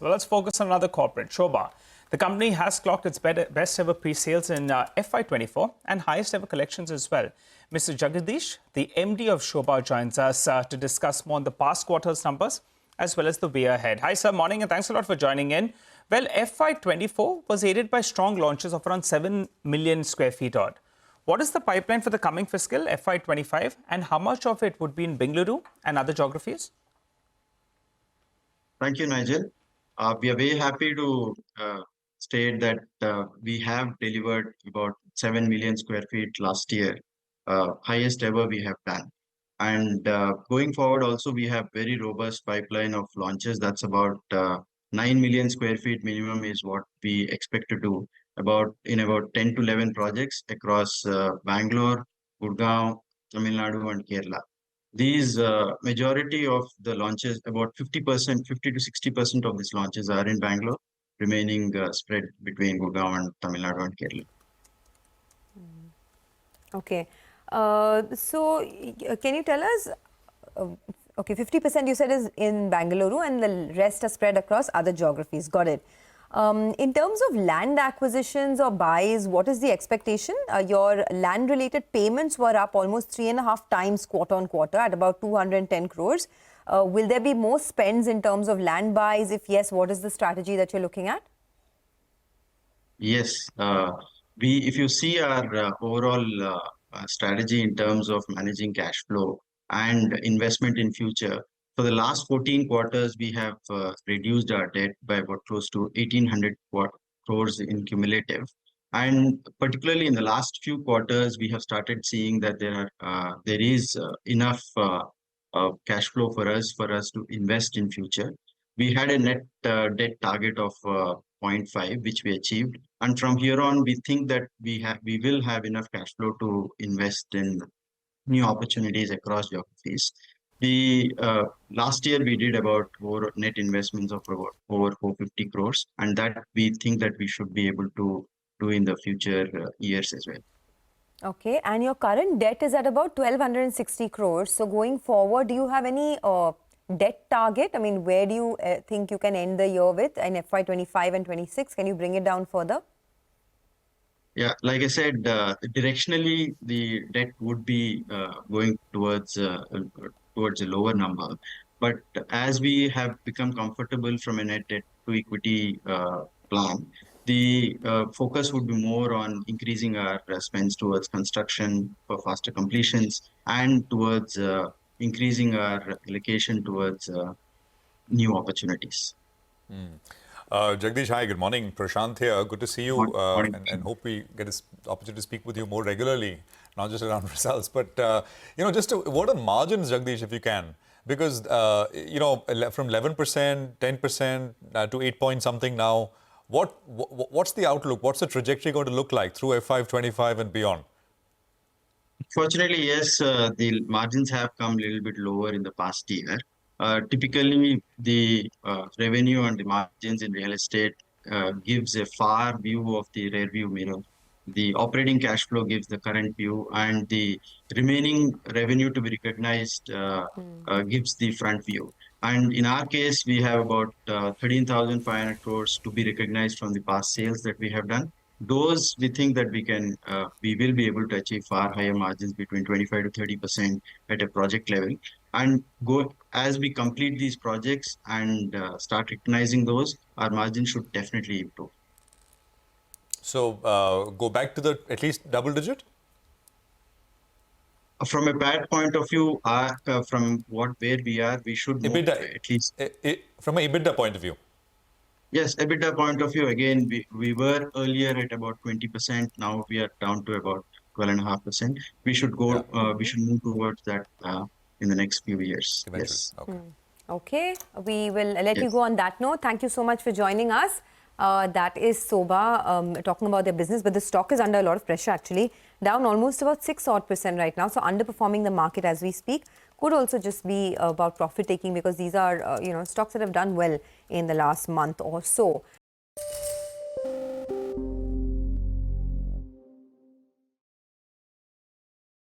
Well, let's focus on another corporate, Sobha. The company has clocked its best ever pre-sales in FY24 and highest ever collections as well. Mr. Jagadish, the MD of Sobha, joins us to discuss more on the past quarter's numbers as well as the way ahead. Hi, sir. Morning and thanks a lot for joining in. Well, FY24 was aided by strong launches of around 7 million square feet odd. What is the pipeline for the coming fiscal, FY25, and how much of it would be in Bengaluru and other geographies? Thank you, Nigel. We are very happy to state that we have delivered about 7 million square feet last year, highest ever we have done. And going forward also, we have very robust pipeline of launches. That's about 9 million square feet minimum is what we expect to do in about 10 to 11 projects across Bangalore, Gurgaon, Tamil Nadu and Kerala. These majority of the launches, about 50%, 50 to 60% of these launches are in Bangalore, remaining spread between Gurgaon and Tamil Nadu and Kerala. Okay. Can you tell us, okay, 50% you said is in Bangalore and the rest are spread across other geographies. Got it. In terms of land acquisitions or buys, what is the expectation? Your land-related payments were up almost 3.5 times quarter on quarter at about 210 crores. Will there be more spends in terms of land buys? If yes, what is the strategy that you're looking at? Yes, if you see our overall strategy in terms of managing cash flow and investment in future, for the last 14 quarters, we have reduced our debt by about close to 1,800 crores in cumulative. And particularly in the last few quarters, we have started seeing that there is enough cash flow for us to invest in future. We had a net debt target of 0.5, which we achieved. And from here on, we think that we will have enough cash flow to invest in new opportunities across geographies. Last year we did about net investments of over 450 crores, and that we think that we should be able to do in the future years as well. Okay, and your current debt is at about 1,260 crores. So going forward, do you have any debt target? I mean, where do you think you can end the year with in FY25 and 26? Can you bring it down further? Yeah, like I said, directionally, the debt would be going towards a lower number. But as we have become comfortable from a net debt to equity plan, the focus would be more on increasing our spends towards construction for faster completions and towards increasing our allocation towards new opportunities. Jagadish, hi, good morning. Prashant here. Good to see you and hope we get this opportunity to speak with you more regularly, not just around results. But, just a word on margins, Jagadish, if you can. Because, from 11%, 10% to 8 point something now, what's the outlook? What's the trajectory going to look like through F525 and beyond? Fortunately, yes, the margins have come a little bit lower in the past year. Typically, the revenue and the margins in real estate gives a far view of the rear view mirror. The operating cash flow gives the current view, and the remaining revenue to be recognized gives the front view. And in our case, we have about 13,500 crores to be recognized from the past sales that we have done. Those we think that we will be able to achieve far higher margins between 25 to 30% at a project level. And as we complete these projects and start recognizing those, our margins should definitely improve. So go back to at least double digit? From a PAT point of view, from where we are, we should move EBITDA, at least. From an EBITDA point of view? Yes, EBITDA point of view, again, we were earlier at about 20%. Now we are down to about 12.5%. We should we should move towards that in the next few years. Eventually. Yes. Okay, we will let you go on that note. Thank you so much for joining us. That is Sobha talking about their business, but the stock is under a lot of pressure actually. Down almost about 6% right now, so underperforming the market as we speak. Could also just be about profit taking because these are stocks that have done well in the last month or so.